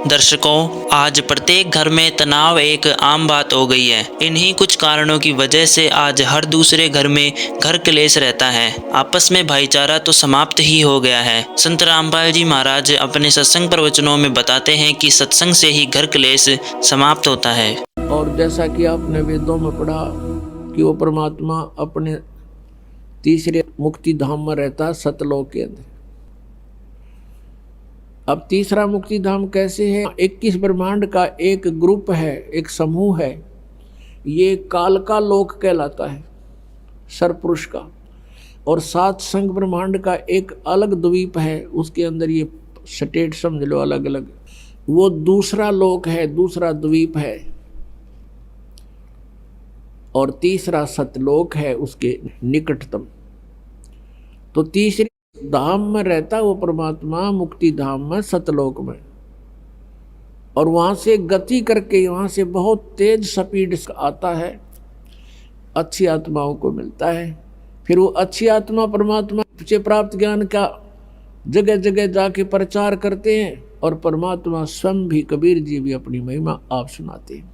दर्शकों, आज प्रत्येक घर में तनाव एक आम बात हो गई है। इन्हीं कुछ कारणों की वजह से आज हर दूसरे घर में घर क्लेश रहता है। आपस में भाईचारा तो समाप्त ही हो गया है। संत रामपाल जी महाराज अपने सत्संग प्रवचनों में बताते हैं कि सत्संग से ही घर क्लेश समाप्त होता है। और जैसा कि आपने वेदों में पढ़ा कि वो परमात्मा अपने तीसरे मुक्ति धाम में रहता है, सतलोक के अंदर। अब तीसरा मुक्ति धाम कैसे है? 21 ब्रह्मांड का एक ग्रुप है, एक समूह है। ये काल का लोक कहलाता है, सरपुरुष का। और 7 संघ ब्रह्मांड का एक अलग द्वीप है, उसके अंदर ये स्टेट समझ लो अलग अलग। वो दूसरा लोक है, दूसरा द्वीप है। और तीसरा सतलोक है उसके निकटतम। तो तीसरी धाम में रहता वो परमात्मा, मुक्ति धाम में, सतलोक में। और वहां से गति करके वहां से बहुत तेज स्पीड आता है, अच्छी आत्माओं को मिलता है। फिर वो अच्छी आत्मा परमात्मा से प्राप्त ज्ञान का जगह जगह जाके प्रचार करते हैं। और परमात्मा स्वयं भी, कबीर जी भी अपनी महिमा आप सुनाते हैं।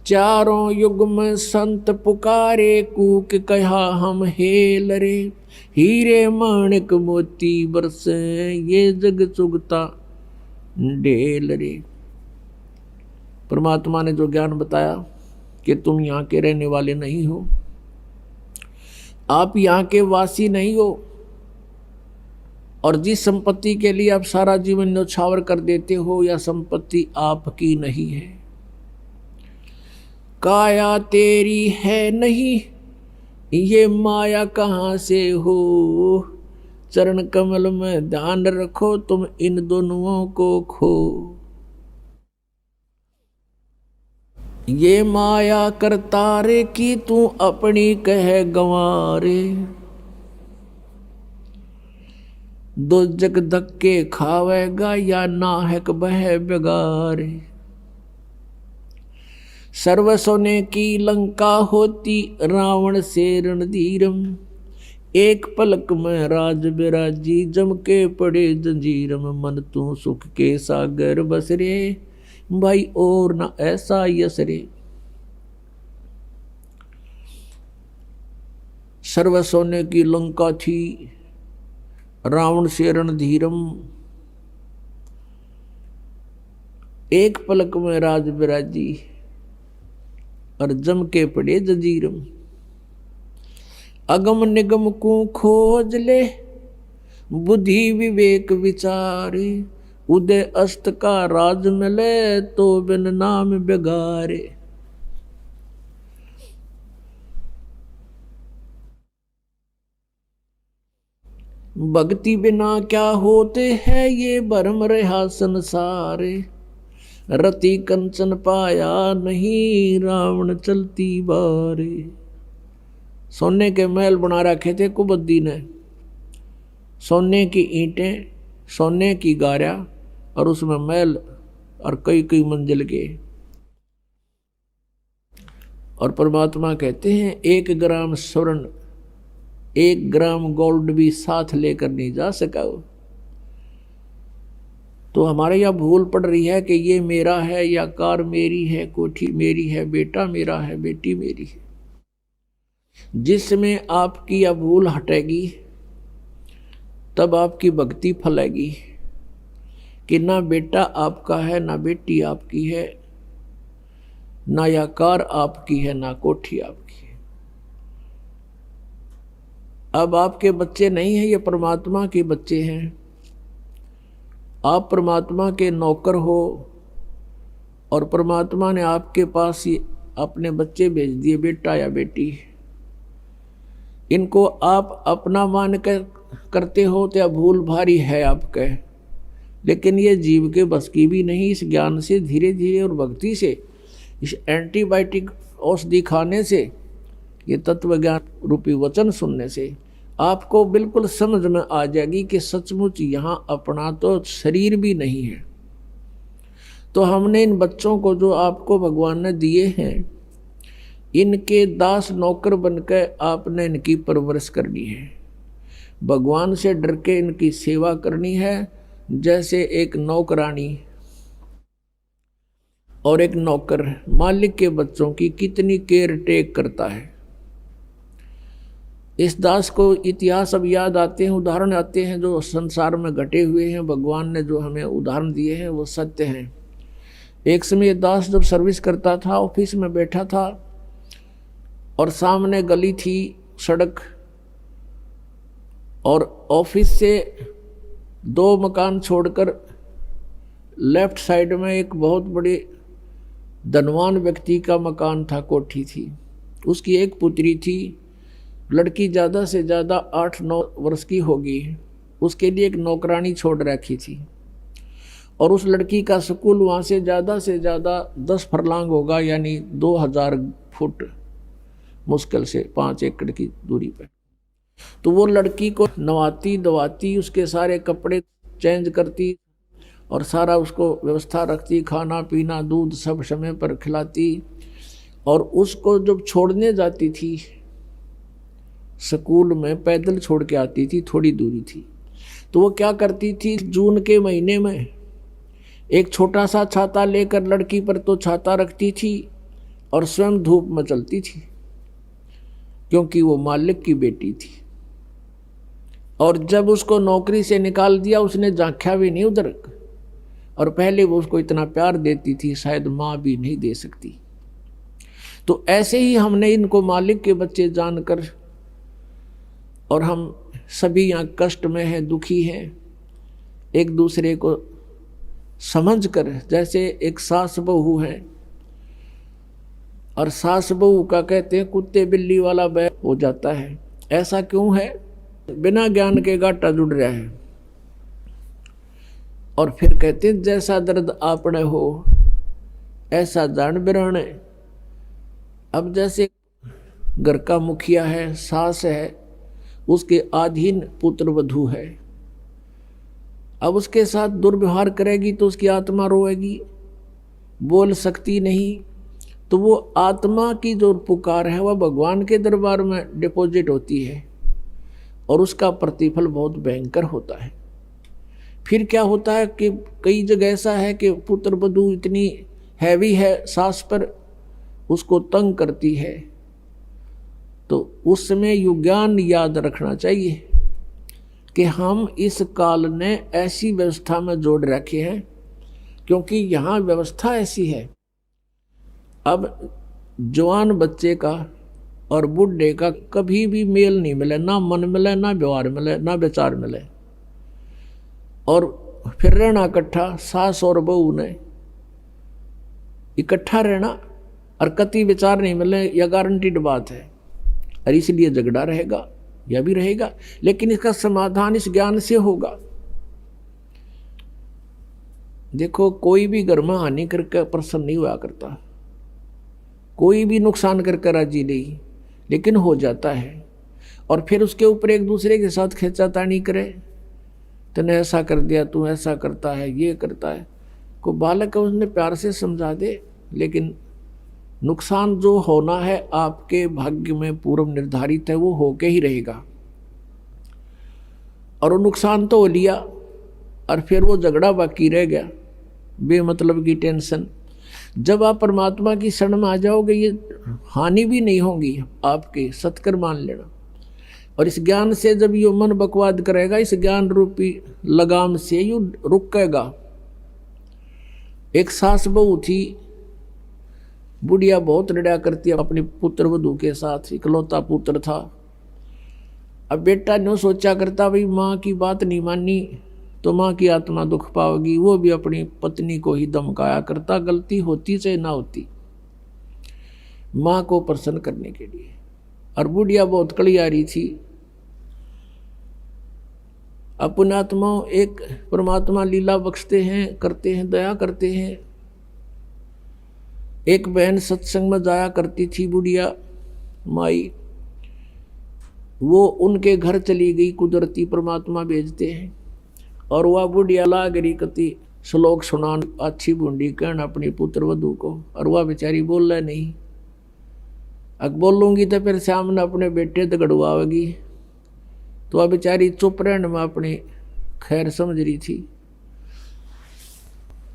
चारों युग में संत पुकारे, कूक कहा हम हेल रे। हीरे माणिक मोती बरसे, ये जग चुगता ढेल रे। परमात्मा ने जो ज्ञान बताया कि तुम यहाँ के रहने वाले नहीं हो, आप यहाँ के वासी नहीं हो, और जिस संपत्ति के लिए आप सारा जीवन न्यौछावर कर देते हो, यह संपत्ति आपकी नहीं है। काया तेरी है नहीं, ये माया कहाँ से हो। चरण कमल में ध्यान रखो, तुम इन दोनों को खो। ये माया करतारे की तू अपनी कह गंवारे। दो जग धक्के खावेगा या नाहक बह बेगारे। सर्व सोने की लंका होती रावण से रणधीरम। एक पलक में राज बिराजी, जम के पड़े जंजीरम। मन तू सुख के सागर बसरे, भाई और न ऐसा यसरे। सर्व सोने की लंका थी, रावण से रणधीरम। एक पलक में राज बिराजी, और जम के पड़े जंजीरम। अगम निगम को खोज ले, बुद्धि विवेक विचारे। उदय अस्त का राज मिले, तो बिन नाम बेगारे। भक्ति बिना क्या होते हैं, ये भरम रहा संसारे। रति कंचन पाया नहीं, रावण चलती बारे। सोने के महल बना रखे थे कुबद्दी ने, सोने की ईंटें, सोने की गारा, और उसमें महल और कई कई मंजिल के। और परमात्मा कहते हैं 1 ग्राम स्वर्ण, 1 ग्राम गोल्ड भी साथ लेकर नहीं जा सका। तो हमारे यहाँ भूल पड़ रही है कि ये मेरा है, या कार मेरी है, कोठी मेरी है, बेटा मेरा है, बेटी मेरी है। जिसमें आपकी यह भूल हटेगी, तब आपकी भक्ति फलेगी कि ना बेटा आपका है, ना बेटी आपकी है, ना यह कार आपकी है, ना कोठी आपकी है। अब आपके बच्चे नहीं हैं, ये परमात्मा के बच्चे हैं। आप परमात्मा के नौकर हो, और परमात्मा ने आपके पास ही अपने बच्चे भेज दिए, बेटा या बेटी। इनको आप अपना मान कर करते हो तो भूल भारी है आपके। लेकिन ये जीव के बस की भी नहीं। इस ज्ञान से धीरे धीरे और भक्ति से, इस एंटीबायोटिक औषधि खाने से, ये तत्व ज्ञान रूपी वचन सुनने से आपको बिल्कुल समझ में आ जाएगी कि सचमुच यहाँ अपना तो शरीर भी नहीं है। तो हमने इन बच्चों को जो आपको भगवान ने दिए हैं, इनके दास नौकर बनकर आपने इनकी परवरिश करनी है। भगवान से डर के इनकी सेवा करनी है। जैसे एक नौकरानी और एक नौकर मालिक के बच्चों की कितनी केयर टेक करता है। इस दास को इतिहास अब याद आते हैं, उदाहरण आते हैं जो संसार में घटे हुए हैं। भगवान ने जो हमें उदाहरण दिए हैं वो सत्य हैं। एक समय दास जब सर्विस करता था, ऑफिस में बैठा था और सामने गली थी, सड़क, और ऑफिस से 2 मकान छोड़कर लेफ्ट साइड में एक बहुत बड़े धनवान व्यक्ति का मकान था, कोठी थी। उसकी एक पुत्री थी, लड़की ज़्यादा से ज़्यादा 8-9 वर्ष की होगी। उसके लिए एक नौकरानी छोड़ रखी थी और उस लड़की का स्कूल वहाँ से ज़्यादा 10 फरलांग होगा, यानी 2000 फुट मुश्किल से 5 एकड़ की दूरी पर। तो वो लड़की को नवाती धवाती, उसके सारे कपड़े चेंज करती और सारा उसको व्यवस्था रखती, खाना पीना दूध सब समय पर खिलाती। और उसको जब छोड़ने जाती थी स्कूल में, पैदल छोड़ के आती थी, थोड़ी दूरी थी, तो वो क्या करती थी, जून के महीने में एक छोटा सा छाता लेकर लड़की पर तो छाता रखती थी और स्वयं धूप में चलती थी, क्योंकि वो मालिक की बेटी थी। और जब उसको नौकरी से निकाल दिया, उसने झांका भी नहीं उधर, और पहले वो उसको इतना प्यार देती थी, शायद माँ भी नहीं दे सकती। तो ऐसे ही हमने इनको मालिक के बच्चे जानकर, और हम सभी यहाँ कष्ट में हैं, दुखी हैं, एक दूसरे को समझकर, जैसे एक सास बहू है और सास बहू का कहते हैं कुत्ते बिल्ली वाला बैर हो जाता है। ऐसा क्यों है? बिना ज्ञान के गाटा जुड़ रहा है। और फिर कहते हैं जैसा दर्द आपने हो ऐसा जान बिराने। अब जैसे घर का मुखिया है, सास है, उसके अधीन पुत्र वधू है, अब उसके साथ दुर्व्यवहार करेगी तो उसकी आत्मा रोएगी, बोल सकती नहीं। तो वो आत्मा की जो पुकार है वह भगवान के दरबार में डिपॉजिट होती है और उसका प्रतिफल बहुत भयंकर होता है। फिर क्या होता है कि कई जगह ऐसा है कि पुत्र वधू इतनी हैवी है सास पर, उसको तंग करती है, तो उस समय यु ज्ञान याद रखना चाहिए कि हम इस काल ने ऐसी व्यवस्था में जोड़ रखे हैं, क्योंकि यहाँ व्यवस्था ऐसी है। अब जवान बच्चे का और बूढ़े का कभी भी मेल नहीं मिले, ना मन मिले, ना व्यवहार मिले, ना विचार मिले, और फिर रहना इकट्ठा, सास और बहू ने इकट्ठा रहना और कति विचार नहीं मिले, यह गारंटीड बात है, और इसलिए झगड़ा रहेगा, यह भी रहेगा। लेकिन इसका समाधान इस ज्ञान से होगा। देखो, कोई भी घर में हानि करके प्रसन्न नहीं हुआ करता, कोई भी नुकसान करके राजी नहीं, लेकिन हो जाता है। और फिर उसके ऊपर एक दूसरे के साथ खींचातानी करे, तूने ऐसा कर दिया, तू ऐसा करता है, ये करता है। को बालक है उसने प्यार से समझा दे, लेकिन नुकसान जो होना है आपके भाग्य में पूर्व निर्धारित है, वो होके ही रहेगा। और वो नुकसान तो हो लिया और फिर वो झगड़ा बाकी रह गया, बेमतलब की टेंशन। जब आप परमात्मा की शरण में आ जाओगे, ये हानि भी नहीं होगी आपके, सत्कर मान लेना। और इस ज्ञान से जब यो मन बकवाद करेगा, इस ज्ञान रूपी लगाम से यू रुकेगा। एक सास बहू थी, बुढ़िया बहुत लड़ा करती है अपने पुत्र वधू के साथ, इकलौता पुत्र था। अब बेटा ने सोचा करता, भाई माँ की बात नहीं मानी तो माँ की आत्मा दुख पाओगी। वो भी अपनी पत्नी को ही धमकाया करता, गलती होती चाहे ना होती, माँ को प्रसन्न करने के लिए। और बुढ़िया बहुत कलियारी थी। अपने आत्मा एक परमात्मा लीला बख्शते हैं, करते हैं, दया करते हैं। एक बहन सत्संग में जाया करती थी, बुढ़िया माई, वो उनके घर चली गई, कुदरती परमात्मा भेजते हैं। और वह बुढ़िया लागरी कति श्लोक सुनान, अच्छी बूंदी कहना अपनी पुत्र वधू को, और वह बेचारी बोल रहा नहीं। अब बोलूँगी तो फिर सामने अपने बेटे दगड़वाएगी, तो वह बेचारी चुप रहने में अपनी खैर समझ रही थी।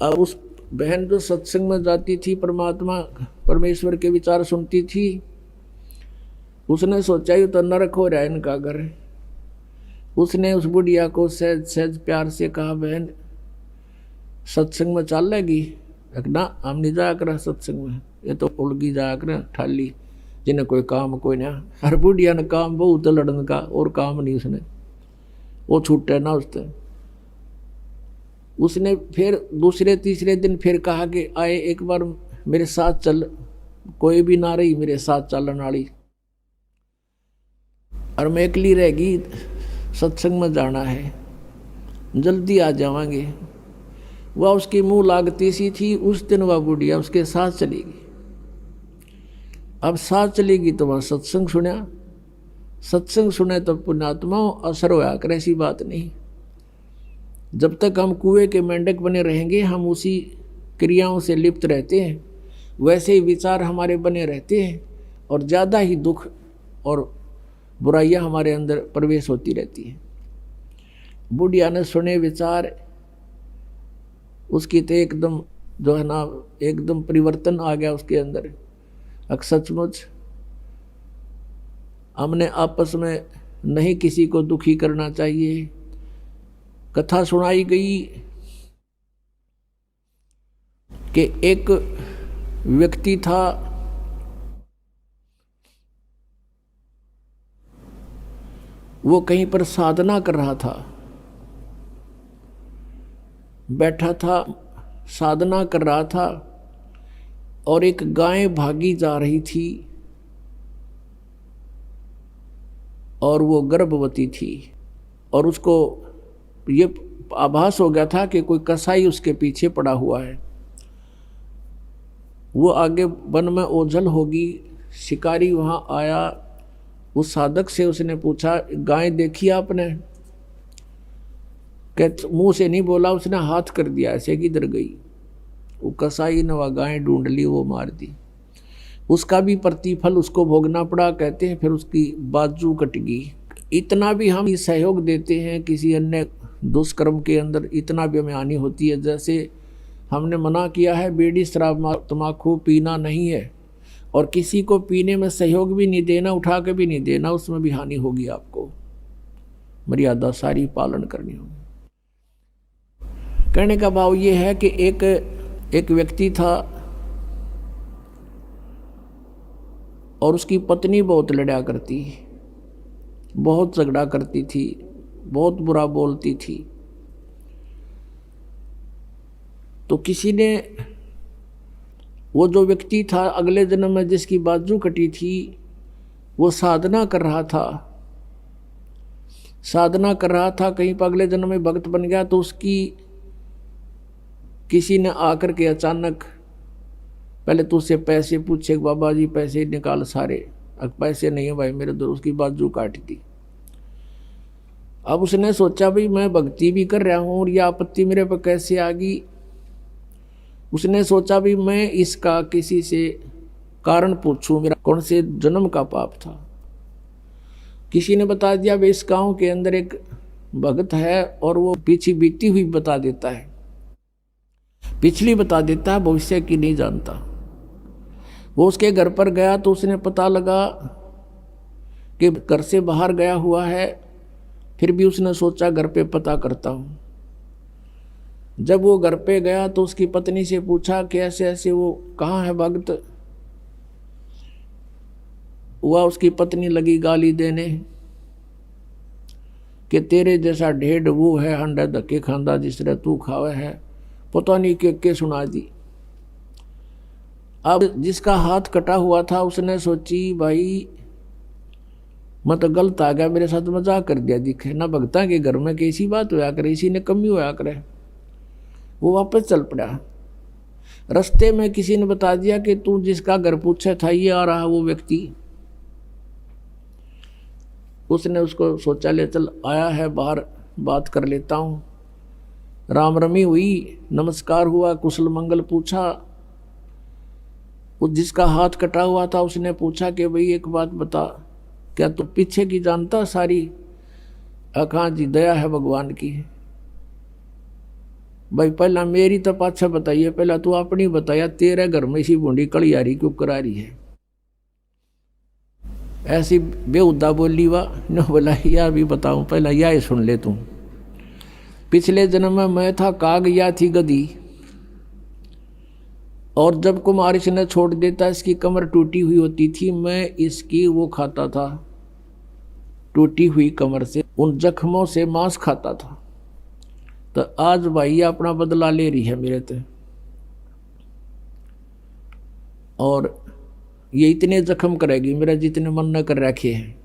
अब उस बहन जो सत्संग में जाती थी, परमात्मा परमेश्वर के विचार सुनती थी, उसने सोचा ये तो नरक हो रहा है इनका घर। उसने उस बुढ़िया को सहज सहज प्यार से कहा, बहन सत्संग में चल लेगी? ना, हम नहीं जाया कर सत्संग में, ये तो उलगी जाया कर ठाली, जिन्हें कोई काम कोई ना। हर बुढ़िया ने काम बहुत लड़न का, और काम नहीं उसने, वो छूटे ना उससे। उसने फिर दूसरे तीसरे दिन फिर कहा कि आए एक बार मेरे साथ चल, कोई भी ना रही मेरे साथ चलन वाली, और मैं अकेली रहेगी, सत्संग में जाना है, जल्दी आ जावांगे। वह उसकी मुंह लागती सी थी। उस दिन वह बुढ़िया उसके साथ चलेगी। अब साथ चलेगी तो वह सत्संग सुना, सत्संग सुने तो पुण्यात्मा असर होया कर, ऐसी बात नहीं। जब तक हम कुएं के मेंढक बने रहेंगे, हम उसी क्रियाओं से लिप्त रहते हैं, वैसे ही विचार हमारे बने रहते हैं, और ज़्यादा ही दुख और बुराइयां हमारे अंदर प्रवेश होती रहती हैं। बुढ़िया ने सुने विचार, उसकी तो एकदम जो है ना, एकदम परिवर्तन आ गया उसके अंदर। अब सचमुच हमने आपस में नहीं किसी को दुखी करना चाहिए। कथा सुनाई गई कि एक व्यक्ति था, वो कहीं पर साधना कर रहा था, बैठा था, साधना कर रहा था, और एक गाय भागी जा रही थी, और वो गर्भवती थी, और उसको ये आभास हो गया था कि कोई कसाई उसके पीछे पड़ा हुआ है। वो आगे वन में ओझल होगी। शिकारी वहाँ आया, उस साधक से उसने पूछा, गाय देखी आपने? कहते मुंह से नहीं बोला, उसने हाथ कर दिया ऐसे, किधर गई? वो कसाई ने वह गाय ढूंढ ली, वो मार दी। उसका भी प्रतिफल उसको भोगना पड़ा। कहते हैं फिर उसकी बाजू कट गई। इतना भी हम सहयोग देते हैं किसी अन्य दुष्कर्म के अंदर, इतना भी हमें हानि होती है। जैसे हमने मना किया है बीड़ी शराब तम्बाकू पीना नहीं है, और किसी को पीने में सहयोग भी नहीं देना, उठा के भी नहीं देना, उसमें भी हानि होगी। आपको मर्यादा सारी पालन करनी होगी। कहने का भाव ये है कि एक व्यक्ति था, और उसकी पत्नी बहुत लड़ा करती, बहुत झगड़ा करती थी, बहुत बुरा बोलती थी। तो किसी ने, वो जो व्यक्ति था अगले जन्म में जिसकी बाजू कटी थी, वो साधना कर रहा था, साधना कर रहा था, कहीं पर अगले जन्म में भक्त बन गया। तो उसकी किसी ने आकर के अचानक पहले तो उससे पैसे पूछे, बाबा जी पैसे निकाल सारे। अब पैसे नहीं है भाई मेरे दो, उसकी बाजू काट दी। अब उसने सोचा भाई मैं भक्ति भी कर रहा हूँ और यह आपत्ति मेरे पर कैसे आ गई। उसने सोचा भी मैं इसका किसी से कारण पूछूं, मेरा कौन से जन्म का पाप था। किसी ने बता दिया भाई इस गाँव के अंदर एक भगत है, और वो पीछे बीती हुई बता देता है, पिछली बता देता है, भविष्य की नहीं जानता। वो उसके घर पर गया तो उसने पता लगा कि घर से बाहर गया हुआ है। फिर भी उसने सोचा घर पे पता करता हूँ। जब वो घर पे गया तो उसकी पत्नी से पूछा कि ऐसे ऐसे वो कहाँ है भक्त। हुआ उसकी पत्नी लगी गाली देने कि तेरे जैसा ढेढ़ वो है, हंडा धक्के खांदा जिस तरह तू खावे है, पता नहीं के सुना दी। अब जिसका हाथ कटा हुआ था उसने सोची भाई मैं तो गलत आ गया, मेरे साथ मजाक कर दिया, दिखे ना भगता के घर में कैसी बात होया करे, इसी ने कमी होया करे। वो वापस चल पड़ा। रास्ते में किसी ने बता दिया कि तू जिसका घर पूछा था ये आ रहा वो व्यक्ति। उसने उसको शौचालय चल आया है, बाहर बात कर लेता हूँ। राम रमी हुई, नमस्कार हुआ, कुशल मंगल पूछा। उस जिसका हाथ कटा हुआ था उसने पूछा कि भाई एक बात बता, क्या तू पीछे की जानता सारी? हाँ जी, दया है भगवान की। भाई पहला मेरी तो पाछा बताइए, पहला तू अपनी बताया, तेरे घर में इसी बूंदी कलियारी क्यों करा रही है? ऐसी बेहुदा बोली वाह न बोला, यार भी बताऊं, पहला यह ही सुन ले तू। पिछले जन्म में मैं था काग, या थी गधी, और जब कुमार इसने छोड़ देता, इसकी कमर टूटी हुई होती थी, मैं इसकी वो खाता था, टूटी हुई कमर से उन जख्मों से मांस खाता था। तो आज भाई अपना बदला ले रही है मेरे से, और ये इतने जख्म करेगी मेरा जितने मन न कर रखे हैं।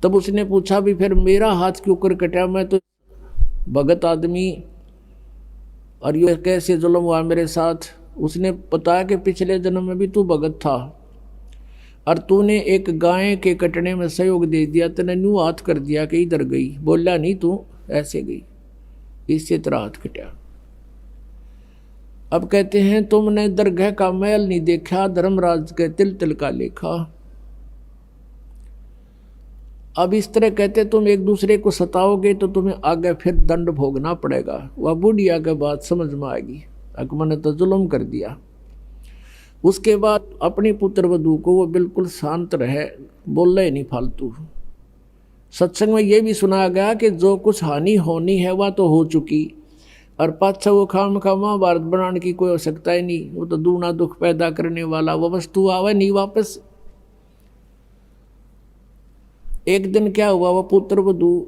तब उसने पूछा भी फिर मेरा हाथ क्यों कर कटा, मैं तो भगत आदमी, और ये कैसे जुल्म हुआ मेरे साथ? उसने बताया कि पिछले जन्म में भी तू भगत था, और तूने एक गाय के कटने में सहयोग दे दिया, तूने न्यू हाथ कर दिया कि इधर गई, बोला नहीं तू ऐसे गई, इससे तेरा हाथ कटा। अब कहते हैं तुमने दरगाह का मैल नहीं देखा, धर्मराज के तिल तिल का लेखा। अब इस तरह कहते तुम एक दूसरे को सताओगे तो तुम्हें आगे फिर दंड भोगना पड़ेगा। वह बुढ़िया के बात समझ में आएगी, अकबर ने तो जुल्म कर दिया। उसके बाद अपनी पुत्र वधू को वो बिल्कुल शांत रहे, बोले नहीं फालतू। सत्संग में ये भी सुनाया गया कि जो कुछ हानि होनी है वह तो हो चुकी, और पाछा वो खाम खा महाभारत बनाने की कोई आवश्यकता ही नहीं। वो तो दूना दुख पैदा करने वाला वो वस्तु आवे नहीं वापस। एक दिन क्या हुआ, वो पुत्र वधू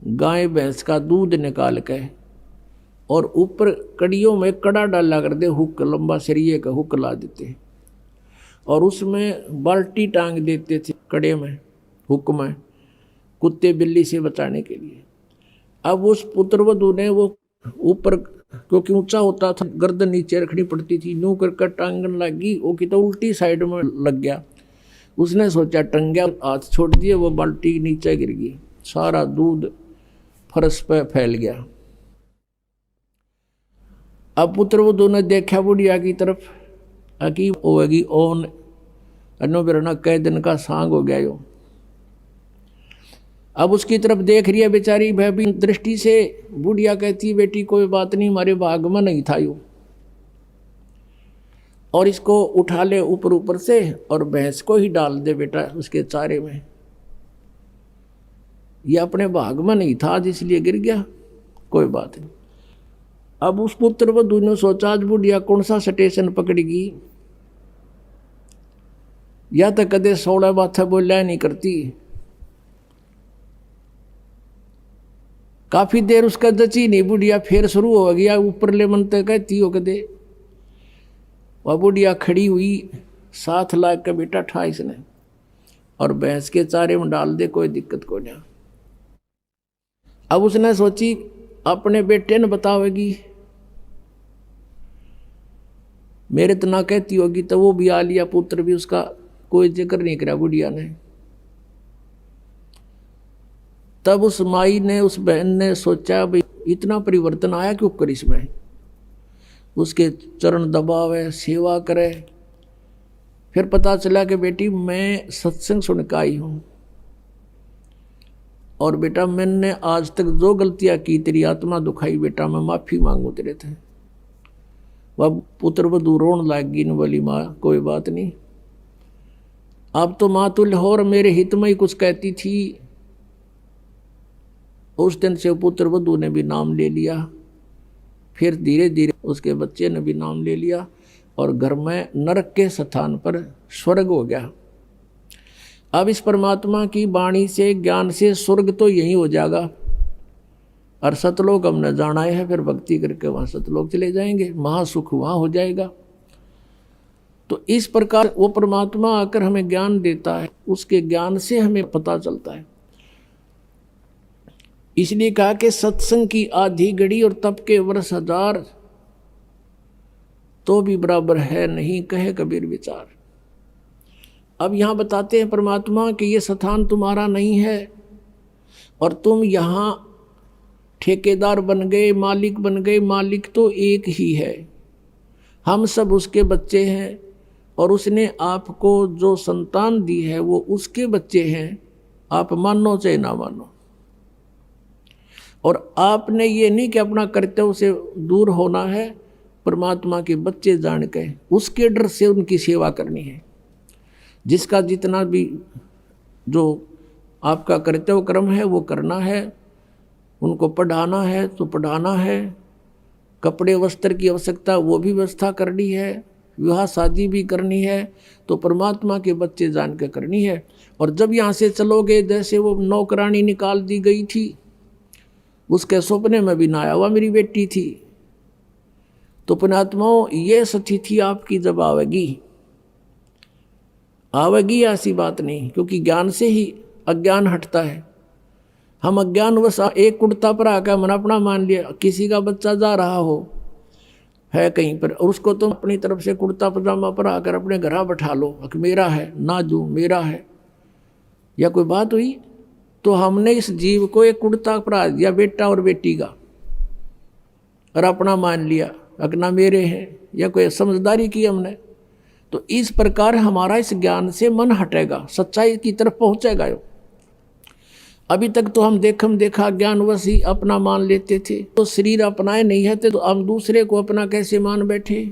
गाय भैंस का दूध निकाल के और ऊपर कड़ियों में कड़ा डाला कर दे, हुक लंबा सरिये का हुक ला देते, और उसमें बाल्टी टांग देते थे कड़े में, हुक में, कुत्ते बिल्ली से बचाने के लिए। अब उस पुत्रवधू ने वो ऊपर, क्योंकि ऊंचा होता था, गर्दन नीचे रखनी पड़ती थी, यूं कर टांगन लगी, वो की तो उल्टी साइड में लग गया। उसने सोचा टंग गया, हाथ छोड़ दिए, वो बाल्टी नीचे गिर गई, सारा दूध फर्श पे फैल गया। अब पुत्रवधू ने देखा बुढ़िया की तरफ, अकी होगी ओन अनो बिरना कई दिन का सांग हो गया यो। अब उसकी तरफ देख रही है बेचारी भयभीन दृष्टि से। बुढ़िया कहती बेटी कोई बात नहीं, हमारे भाग में नहीं था यो, और इसको उठा ले ऊपर ऊपर से और भैंस को ही डाल दे बेटा उसके चारे में। ये अपने भाग में नहीं था इसलिए गिर गया, कोई बात नहीं। अब उस पुत्र वधू ने सोचा आज बुढ़िया कौन सा स्टेशन पकड़ेगी, या तो कदे 16 बात बोलिया नहीं करती। काफी देर उसका जची नहीं बुढ़िया, फिर शुरू हो गया ऊपर ले मन तक कहती हो कदे। वह बुढ़िया खड़ी हुई, 7 लाख का बेटा ठा इसने, और भैंस के चारे में डाल दे, कोई दिक्कत को नहीं। अब उसने सोची अपने बेटे ने बतावेगी, मेरे तो ना कहती होगी, तो वो भी आ लिया, पुत्र भी उसका कोई जिक्र नहीं करा बुढ़िया ने। तब उस माई ने, उस बहन ने सोचा भाई इतना परिवर्तन आया क्यों कर इसमें, उसके चरण दबावे, सेवा करे। फिर पता चला कि बेटी मैं सत्संग सुन के आई हूँ, और बेटा मैंने आज तक जो गलतियां की तेरी आत्मा दुखाई, बेटा मैं माफी मांगू तेरे थे। वह पुत्र वधू रोन लागी न बोली माँ कोई बात नहीं, अब तो माँ तुल्य हो और मेरे हित में ही कुछ कहती थी। उस दिन से पुत्र वधू ने भी नाम ले लिया, फिर धीरे धीरे उसके बच्चे ने भी नाम ले लिया, और घर में नरक के स्थान पर स्वर्ग हो गया। अब इस परमात्मा की वाणी से, ज्ञान से स्वर्ग तो यही हो जाएगा, और सतलोक हमने जाना है, फिर भक्ति करके वहाँ सतलोक चले जाएंगे, महासुख वहाँ हो जाएगा। तो इस प्रकार वो परमात्मा आकर हमें ज्ञान देता है, उसके ज्ञान से हमें पता चलता है। इसलिए कहा कि सत्संग की आधी घड़ी और तप के वर्ष 1000 तो भी बराबर है नहीं, कहे कबीर विचार। अब यहां बताते हैं परमात्मा कि ये स्थान तुम्हारा नहीं है, और तुम यहां ठेकेदार बन गए, मालिक बन गए। मालिक तो एक ही है, हम सब उसके बच्चे हैं, और उसने आपको जो संतान दी है वो उसके बच्चे हैं, आप मानो चाहे ना मानो। और आपने ये नहीं कि अपना कर्तव्य से दूर होना है, परमात्मा के बच्चे जान के उसके डर से उनकी सेवा करनी है। जिसका जितना भी जो आपका कर्तव्य कर्म है वो करना है, उनको पढ़ाना है तो पढ़ाना है, कपड़े वस्त्र की आवश्यकता वो भी व्यवस्था करनी है, विवाह शादी भी करनी है, तो परमात्मा के बच्चे जान के करनी है। और जब यहाँ से चलोगे, जैसे वो नौकरानी निकाल दी गई थी, उसके सपने में भी ना आया हुआ मेरी बेटी थी, तो पुण्यात्माओं ये स्थिति आपकी जब आवेगी ऐसी बात नहीं, क्योंकि ज्ञान से ही अज्ञान हटता है। हम अज्ञानवश एक कुर्ता पर आकर मन अपना मान लिया, किसी का बच्चा जा रहा हो है कहीं पर, और उसको तुम अपनी तरफ से कुर्ता पजामा पर आकर अपने घर बैठा लो कि मेरा है, ना जो मेरा है, या कोई बात हुई? तो हमने इस जीव को एक कुर्ता परा दिया, बेटा और बेटी का, और अपना मान लिया अगना मेरे हैं, या कोई समझदारी की हमने। तो इस प्रकार हमारा इस ज्ञान से मन हटेगा, सच्चाई की तरफ पहुंचेगा। अभी तक तो हम देखा ज्ञानवश ही अपना मान लेते थे, तो शरीर अपनाए नहीं है तो हम दूसरे को अपना कैसे मान बैठे।